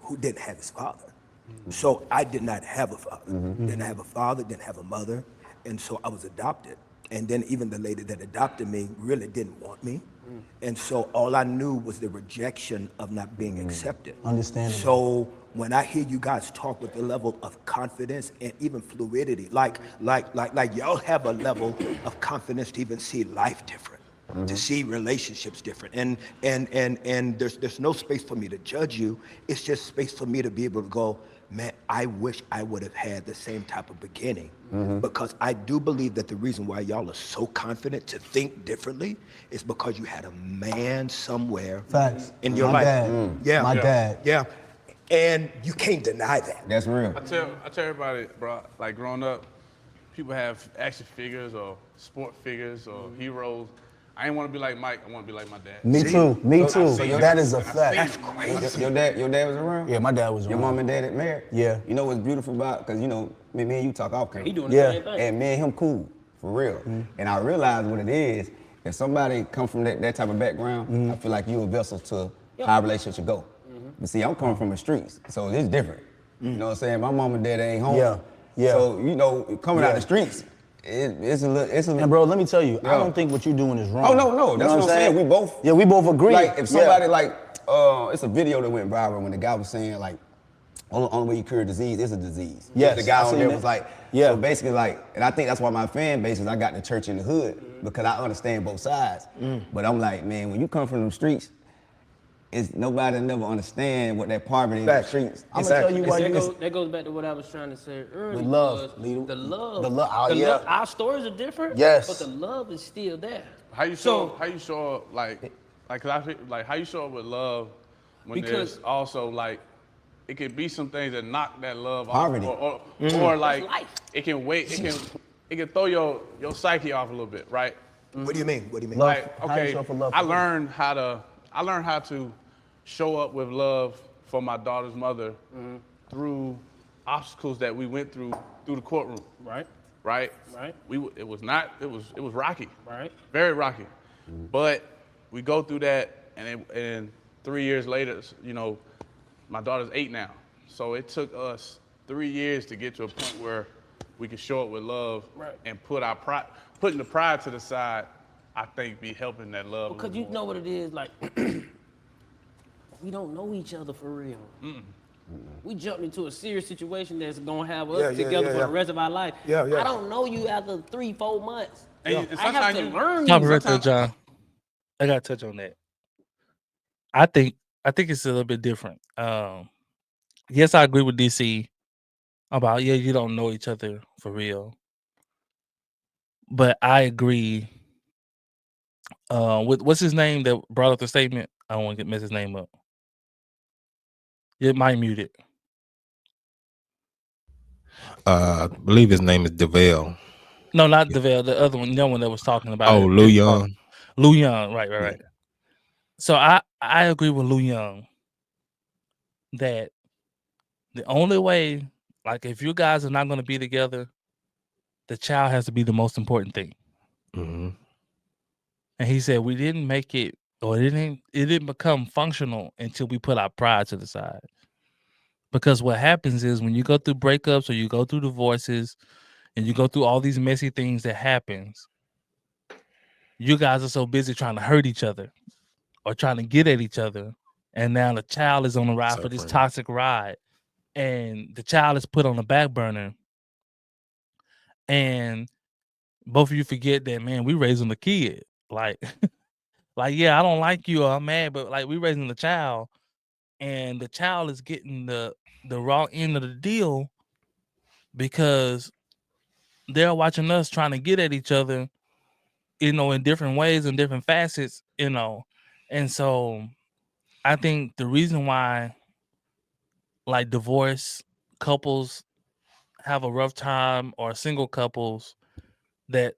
who didn't have his father. So I did not have a father. Didn't have a father, didn't have a mother. And so I was adopted. And then even the lady that adopted me really didn't want me. And so all I knew was the rejection of not being accepted. Understandable. So when I hear you guys talk with the level of confidence and even fluidity, like y'all have a level of confidence to even see life different, to see relationships different. And there's no space for me to judge you. It's just space for me to be able to go, man, I wish I would have had the same type of beginning. Because I do believe that the reason why y'all are so confident to think differently is because you had a man somewhere Facts. in your My life. dad. Yeah. My dad. Yeah. And you can't deny that. That's real. I tell everybody, bro, like growing up, people have action figures or sport figures or heroes. I ain't want to be like Mike. I want to be like my dad. Me too. Me too. see it. That is a I see fact. That's crazy. Your dad was around? Yeah, my dad was Your around. mom and dad married? Yeah. You know what's beautiful about, because you know, me and you talk off camera. He doing the Yeah. same thing. And me and him cool, for real. And I realized what it is. If somebody come from that type of background, I feel like you a vessel to how a relationship should go. But see, I'm coming from the streets, so it's different. You know what I'm saying? My mom and dad ain't home. Yeah, yeah. So, you know, coming out Yeah. the streets, it's a little. And bro, let me tell you, I Yeah. don't think what you're doing is wrong. Oh, no. You That's know what I'm saying. We both. Yeah, we both agree. Like, if Yeah. somebody, it's a video that went viral when the guy was saying, like, only way you cure a disease is a disease. Yes, The guy I on seen there that. was like, Yeah. so basically, like, and I think that's why my fan base is I got the church in the hood, because I understand both sides. But I'm like, man, when you come from them streets, it's nobody never understand what that poverty in the Facts. streets. I'm gonna tell you why That goes back to what I was trying to say earlier. The love, was Lito. The love. The love, yeah. Our stories are different. Yes. But the love is still there. How you show up like cause I feel like how you show up with love when Because- there's also like it could be some things that knock that love Poverty. off or like life. it can throw your psyche off a little bit, right? What do you mean? What do you mean? Love. Like, How you okay, show up for love I for learned how to show up with love for my daughter's mother through obstacles that we went through the courtroom. Right. Right? Right. It was rocky. Right. Very rocky. But we go through that and 3 years later, you know, my daughter's 8 now. So it took us 3 years to get to a point where we could show up with love Right. and putting the pride to the side, I think be helping that love. a Because little you more. know what it is, like, we don't know each other for real. We jumped into a serious situation that's gonna have us Yeah, yeah, together yeah, for yeah. the rest of our life. Yeah, yeah. I don't know you after 3-4 months. And I have to learn Stop you. it right there, John. I gotta touch on that. I think it's a little bit different. Yes, I agree with DC about you don't know each other for real. But I agree with what's his name that brought up the statement. I don't want to mess his name up. You might mute it. I believe his name is DeVale. No, not DeVale. The other one, no one that was talking about. Oh, it. Lou Young. Lou Young, right. So I agree with Lou Young that the only way, like, if you guys are not going to be together, the child has to be the most important thing. Mm-hmm. And he said we didn't make it, or it didn't become functional until we put our pride to the side. Because what happens is when you go through breakups or you go through divorces and you go through all these messy things that happens, you guys are so busy trying to hurt each other or trying to get at each other. And now the child is on the ride for this toxic ride. And the child is put on the back burner. And both of you forget that, man, we raising the kid. Like, yeah, I don't like you or I'm mad, but like we raising the child. And the child is getting the raw end of the deal because they're watching us trying to get at each other, you know, in different ways and different facets, you know. And so I think the reason why like divorce couples have a rough time or single couples that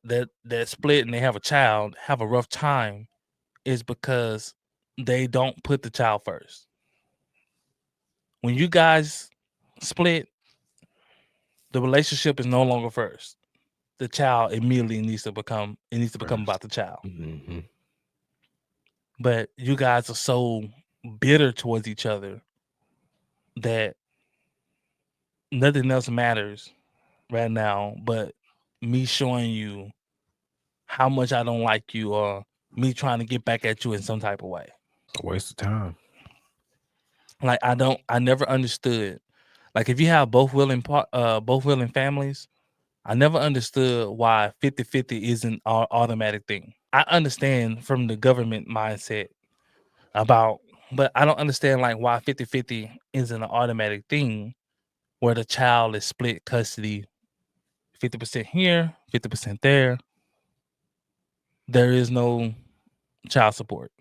split and they have a child have a rough time is because they don't put the child first. When you guys split, the relationship is no longer first. The child immediately needs to become about the child. Mm-hmm. But you guys are so bitter towards each other that nothing else matters right now but me showing you how much I don't like you, or me trying to get back at you in some type of way. A waste of time. Like I never understood. Like if you have both willing families, I never understood why 50-50 isn't an automatic thing. I understand from the government mindset about, but I don't understand like why 50-50 isn't an automatic thing where the child is split custody 50% here, 50% there. There is no child support.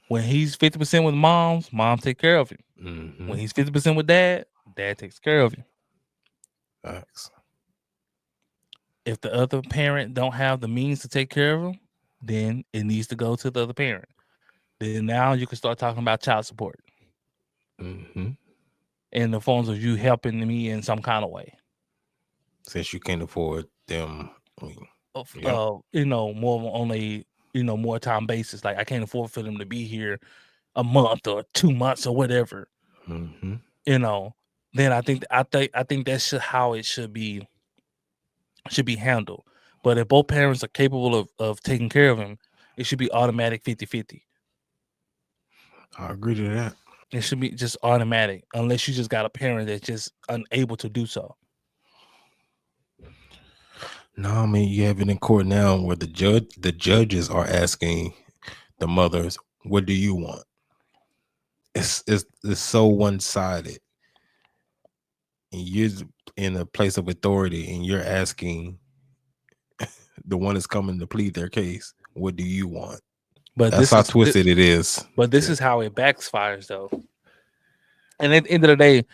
When he's 50% with mom take care of him. Mm-hmm. When he's 50% with dad takes care of him. Facts. If the other parent don't have the means to take care of him, then it needs to go to the other parent. Then now you can start talking about child support Mm-hmm. in the forms of you helping me in some kind of way. Since you can't afford them. Of Yep. more on a more time basis. Like I can't afford for them to be here a month or 2 months or whatever. Mm-hmm. Then I think that's how it should be handled. But if both parents are capable of taking care of him, it should be automatic 50-50. I agree to that. It should be just automatic, unless you just got a parent that's just unable to do so. No, I mean you have it in court now where the judges are asking the mothers, "What do you want?" It's so one sided, and you're in a place of authority, and you're asking the one that's coming to plead their case, "What do you want?" But That's how twisted it is. But this is how it backfires, though. And at the end of the day,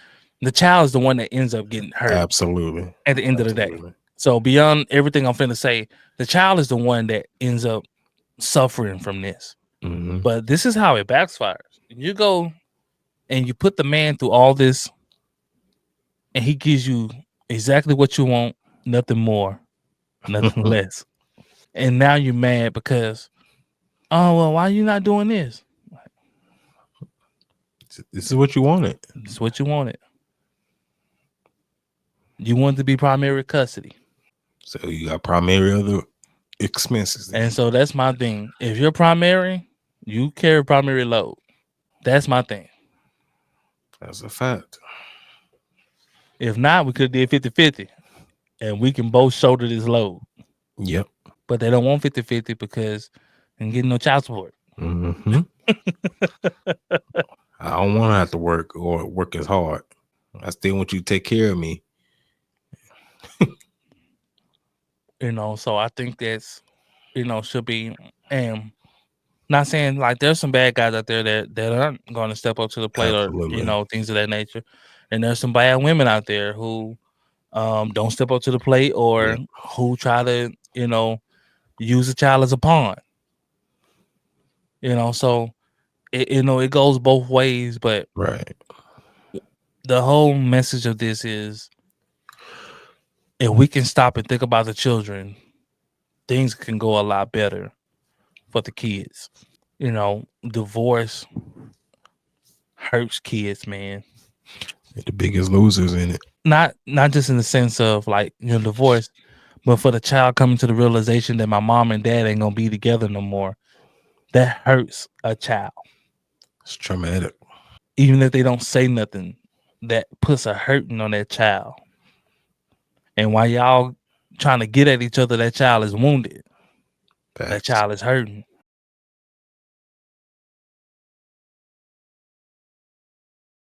the child is the one that ends up getting hurt. Absolutely. At the end of the day. Absolutely. So beyond everything I'm finna say, the child is the one that ends up suffering from this. Mm-hmm. But this is how it backfires. You go and you put the man through all this, and he gives you exactly what you want, nothing more, nothing less. And now you're mad because, oh well, why are you not doing this? This is what you wanted. This is what you wanted. You wanted to be primary custody. So you got primary other expenses. And so that's my thing. If you're primary, you carry primary load. That's my thing. That's a fact. If not, we could have did 50-50 and we can both shoulder this load. Yep. But they don't want 50-50 because they ain't getting no child support. Mm-hmm. I don't want to have to work or work as hard. I still want you to take care of me. So I think that's, should be, and not saying like there's some bad guys out there that aren't going to step up to the plate. Absolutely. Or, things of that nature. And there's some bad women out there who don't step up to the plate or who try to, use a child as a pawn. So it goes both ways, but right. The whole message of this is if we can stop and think about the children, things can go a lot better for the kids. Divorce hurts kids, man. They're the biggest losers in it. Not just in the sense of like, divorce, but for the child coming to the realization that my mom and dad ain't gonna be together no more. That hurts a child. It's traumatic. Even if they don't say nothing, that puts a hurting on that child. And while y'all trying to get at each other, that child is wounded. Facts. That child is hurting.